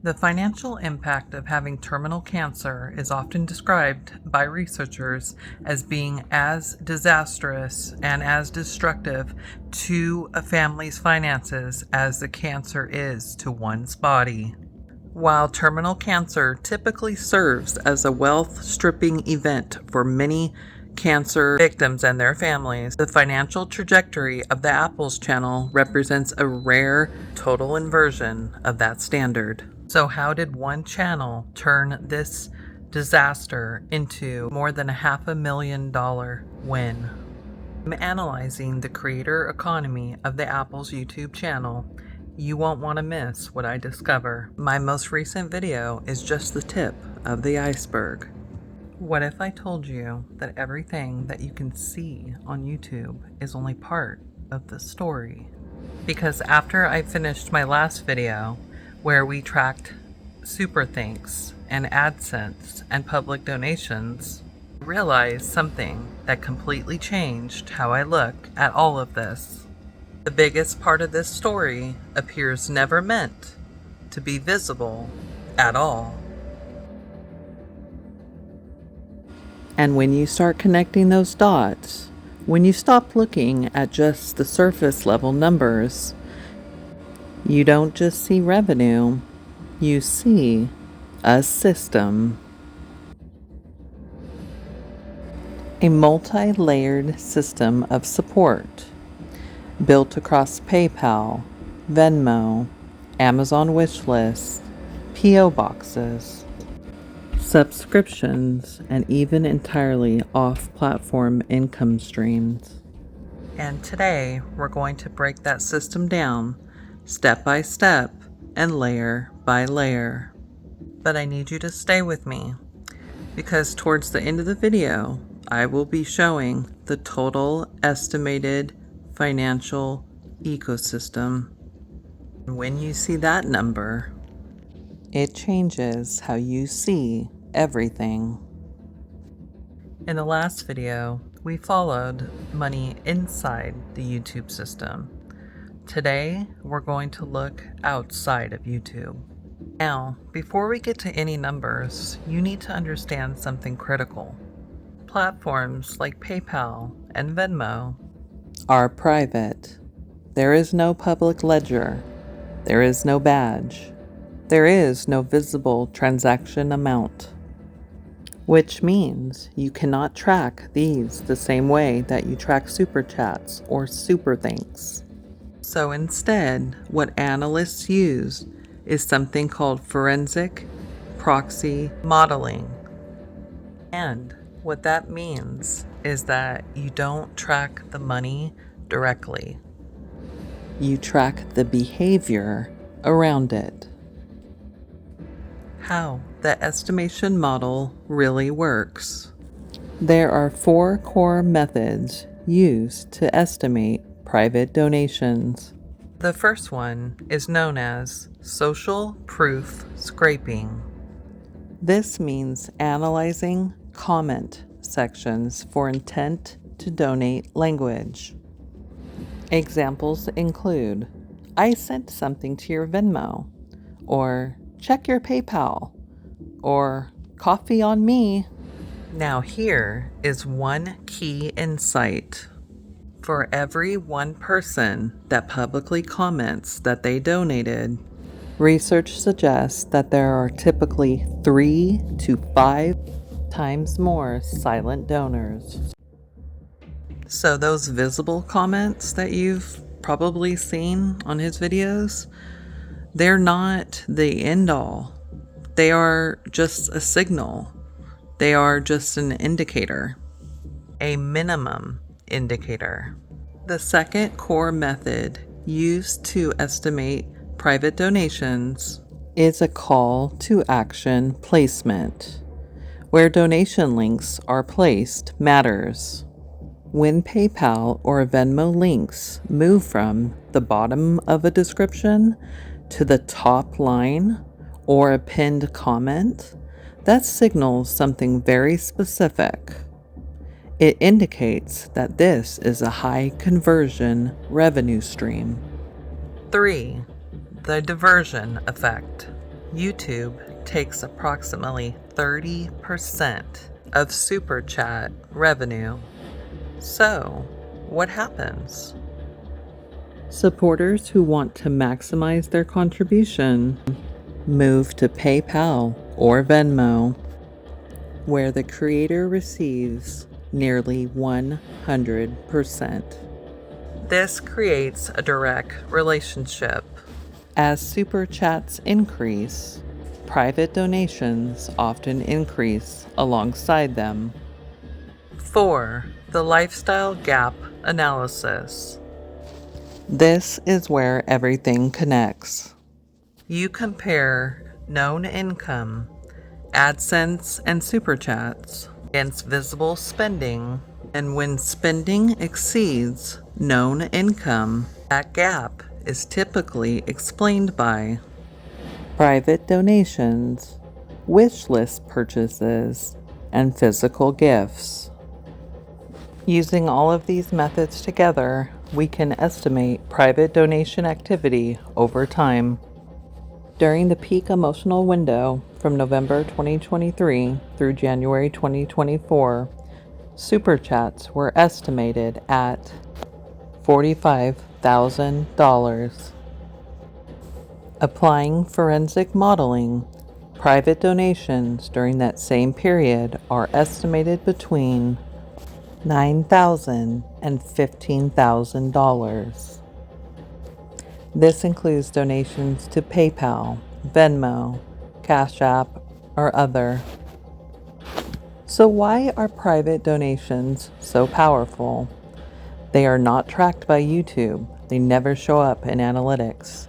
The financial impact of having terminal cancer is often described by researchers as being as disastrous and as destructive to a family's finances as the cancer is to one's body. While terminal cancer typically serves as a wealth-stripping event for many cancer victims and their families, the financial trajectory of the Apples channel represents a rare total inversion of that standard. So how did one channel turn this disaster into more than a $500,000 win? I'm analyzing the creator economy of the Apples YouTube channel. You won't want to miss what I discover. My most recent video is just the tip of the iceberg. What if I told you that everything that you can see on YouTube is only part of the story? Because after I finished my last video, where we tracked super thanks and AdSense and public donations, I realized something that completely changed how I look at all of this. The biggest part of this story appears never meant to be visible at all. And when you start connecting those dots, when you stop looking at just the surface level numbers, you don't just see revenue, you see a system. A multi-layered system of support built across PayPal, Venmo, Amazon wishlist, PO boxes, subscriptions, and even entirely off-platform income streams. And today, we're going to break that system down step by step and layer by layer. But I need you to stay with me, because towards the end of the video, I will be showing the total estimated financial ecosystem. When you see that number, it changes how you see everything. In the last video, we followed money inside the YouTube system. Today, we're going to look outside of YouTube. Now, before we get to any numbers, you need to understand something critical. Platforms like PayPal and Venmo are private. There is no public ledger. There is no badge. There is no visible transaction amount, which means you cannot track these the same way that you track super chats or super thanks. So instead, what analysts use is something called forensic proxy modeling. And what that means is that you don't track the money directly. You track the behavior around it. How the estimation model really works. There are 4 core methods used to estimate private donations. The first one is known as social proof scraping. This means analyzing comment sections for intent to donate language. Examples include, I sent something to your Venmo, or check your PayPal, or coffee on me. Now here is one key insight. For every one person that publicly comments that they donated, research suggests that there are typically 3 to 5 times more silent donors. So those visible comments that you've probably seen on his videos, they're not the end all. They are just a signal. They are just an indicator, a minimum indicator. The second core method used to estimate private donations is a call to action placement. Where donation links are placed matters. When PayPal or Venmo links move from the bottom of a description to the top line or a pinned comment, that signals something very specific. It indicates that this is a high conversion revenue stream. 3. The diversion effect. YouTube takes approximately 30% of Super Chat revenue. So, what happens? Supporters who want to maximize their contribution move to PayPal or Venmo, where the creator receives nearly 100%. This creates a direct relationship. As super chats increase, private donations often increase alongside them. 4. The lifestyle gap analysis. This is where everything connects. You compare known income, AdSense and super chats against visible spending, and when spending exceeds known income, that gap is typically explained by private donations, wish list purchases, and physical gifts. Using all of these methods together, we can estimate private donation activity over time. During the peak emotional window from November 2023 through January 2024, super chats were estimated at $45,000. Applying forensic modeling, private donations during that same period are estimated between $9,000 and $15,000. This includes donations to PayPal, Venmo, Cash App, or other. So why are private donations so powerful? They are not tracked by YouTube. They never show up in analytics.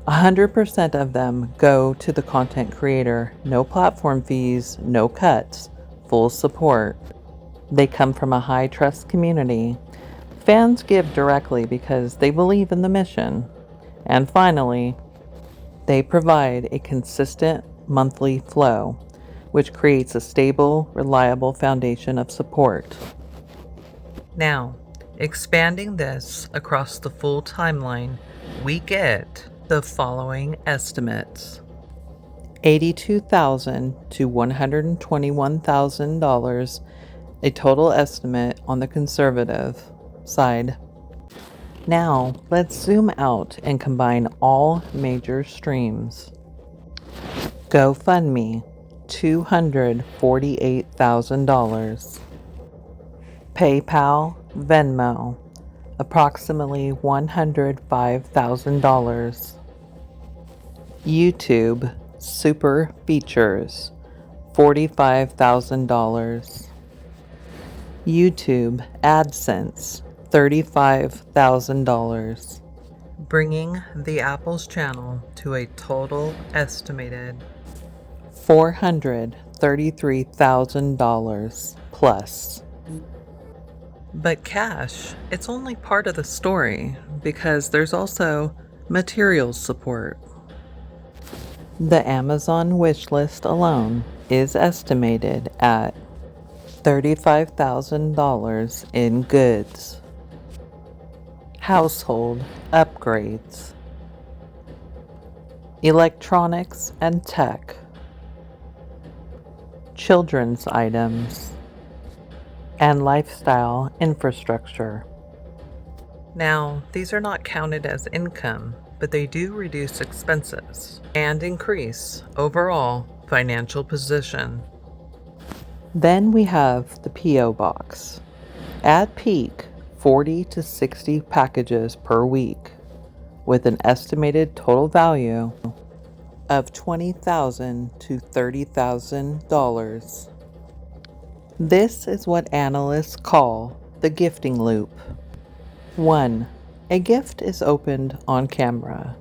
100% of them go to the content creator. No platform fees, no cuts, full support. They come from a high trust community. Fans give directly because they believe in the mission. And finally, they provide a consistent monthly flow, which creates a stable, reliable foundation of support. Now, expanding this across the full timeline, we get the following estimates. $82,000 to $121,000, a total estimate on the conservative side. Now, let's zoom out and combine all major streams. GoFundMe, $248,000. PayPal, Venmo, approximately $105,000. YouTube Super Features, $45,000. YouTube AdSense, $35,000. Bringing TheApples channel to a total estimated $433,000 plus. But cash, it's only part of the story because there's also materials support. The Amazon wish list alone is estimated at $35,000 in goods. Household upgrades. Electronics and tech. Children's items. And lifestyle infrastructure. Now, these are not counted as income, but they do reduce expenses and increase overall financial position. Then we have the P.O. Box. At peak, 40 to 60 packages per week, with an estimated total value of $20,000 to $30,000. This is what analysts call the gifting loop. 1. A gift is opened on camera.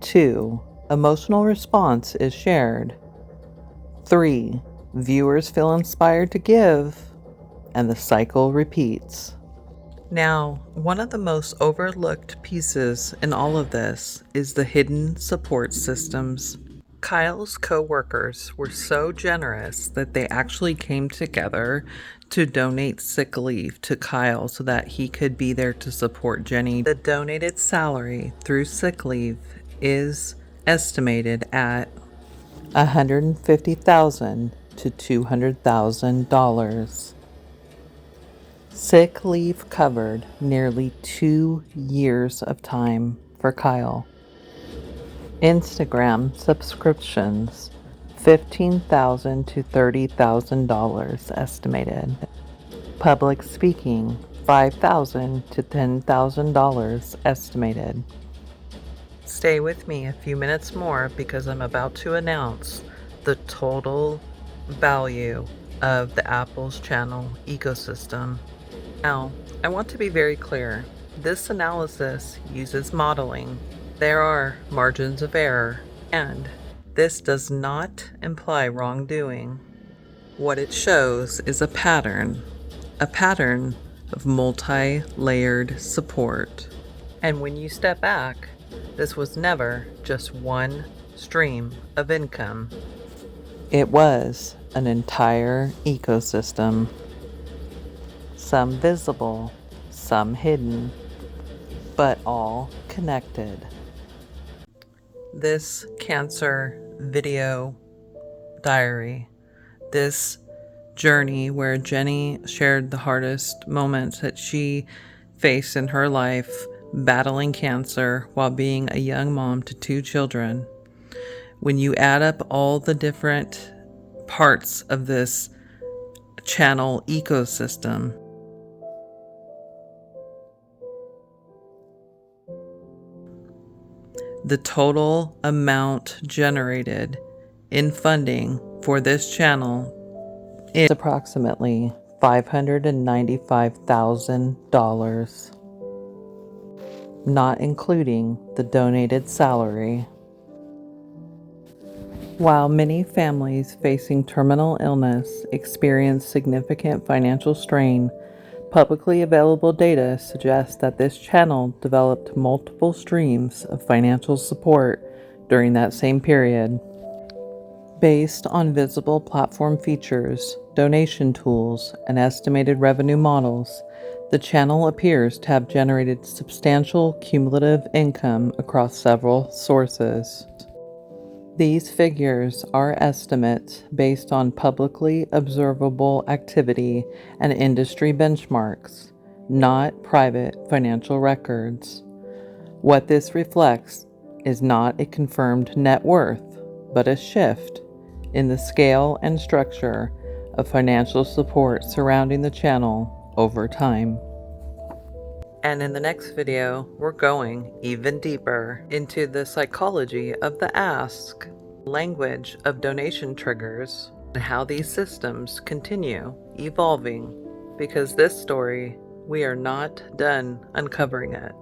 2. Emotional response is shared. 3. Viewers feel inspired to give, and the cycle repeats. Now, one of the most overlooked pieces in all of this is the hidden support systems. Kyle's co-workers were so generous that they actually came together to donate sick leave to Kyle so that he could be there to support Jenny. The donated salary through sick leave is estimated at $150,000 to $200,000. Sick leave covered nearly 2 years of time for Kyle. Instagram subscriptions, $15,000 to $30,000 estimated. Public speaking, $5,000 to $10,000 estimated. Stay with me a few minutes more because I'm about to announce the total value of the Apples channel ecosystem. Now, I want to be very clear. This analysis uses modeling. There are margins of error, and this does not imply wrongdoing. What it shows is a pattern of multi-layered support. And when you step back, this was never just one stream of income. It was an entire ecosystem. Some visible, some hidden, but all connected. This cancer video diary, this journey where Jenny shared the hardest moments that she faced in her life battling cancer while being a young mom to 2 children. When you add up all the different parts of this channel ecosystem, the total amount generated in funding for this channel is approximately $595,000, not including the donated salary. While many families facing terminal illness experience significant financial strain, publicly available data suggests that this channel developed multiple streams of financial support during that same period. Based on visible platform features, donation tools, and estimated revenue models, the channel appears to have generated substantial cumulative income across several sources. These figures are estimates based on publicly observable activity and industry benchmarks, not private financial records. What this reflects is not a confirmed net worth, but a shift in the scale and structure of financial support surrounding the channel over time. And in the next video, we're going even deeper into the psychology of the ask, language of donation triggers, and how these systems continue evolving. Because this story, we are not done uncovering it.